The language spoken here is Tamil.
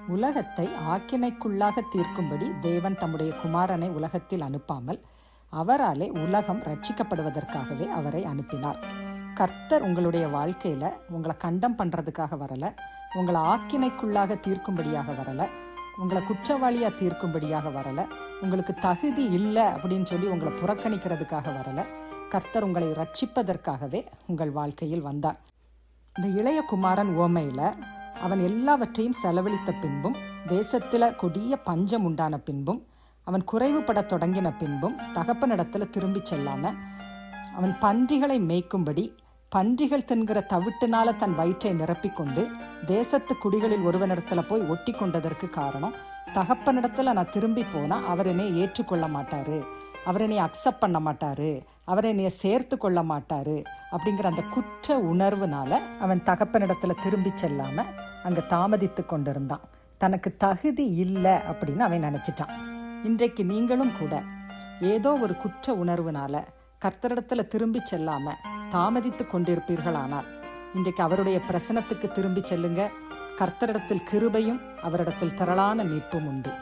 உலகத்தை ஆக்கினைக்குள்ளாக தீர்க்கும்படி தேவன் தம்முடைய குமாரனை உலகத்தில் அனுப்பாமல் அவராலே உலகம் ரட்சிக்கப்படுவதற்காகவே அவரை அனுப்பினார். கர்த்தர் உங்களுடைய வாழ்க்கையில உங்களை கண்டம் பண்றதுக்காக வரல, உங்களை ஆக்கினைக்குள்ளாக தீர்க்கும்படியாக வரல, உங்களை குற்றவாளியா தீர்க்கும்படியாக வரல, உங்களுக்கு தகுதி இல்லை அப்படின்னு சொல்லி உங்களை புறக்கணிக்கிறதுக்காக வரல. கர்த்தர் உங்களை ரட்சிப்பதற்காகவே உங்கள் வாழ்க்கையில் வந்தார். இந்த இளைய குமாரன் உவமையில அவன் எல்லாவற்றையும் செலவழித்த பின்பும், தேசத்துல கொடிய பஞ்சம் உண்டான பின்பும், அவன் குறைவுபட தொடங்கின பின்பும் தகப்பனிடத்துல திரும்பி செல்லாம அவன் பன்றிகளை மேய்க்கும்படி பன்றிகள் தின்கிற தவிட்டுனால தன் வயிற்றை நிரப்பிக்கொண்டு தேசத்து குடிகளில் ஒருவனிடத்துல போய் ஒட்டி கொண்டதற்கு காரணம், தகப்பனிடத்துல நான் திரும்பி போனா அவர் என்னை ஏற்றுக்கொள்ள மாட்டாரு, அவர் என்னை அக்செப்ட் பண்ண மாட்டாரு, அவர் என்னைய சேர்த்து கொள்ள மாட்டாரு அப்படிங்கிற அந்த குற்ற உணர்வுனால அவன் தகப்பனிடத்துல திரும்பி செல்லாம அங்க தாமதித்து கொண்டிருந்தான். தனக்கு தகுதி இல்லை அப்படின்னு அவன் நினைச்சிட்டான். இன்றைக்கு நீங்களும் கூட ஏதோ ஒரு குற்ற உணர்வுனால கர்த்தரிடத்துல திரும்பி செல்லாம தாமதித்து கொண்டிருப்பீர்களானால் இன்றைக்கு அவருடைய பிரசனத்துக்கு திரும்பி செல்லுங்க. கர்த்தரிடத்தில் கிருபையும் அவரிடத்தில் திரளான மீட்பும் உண்டு.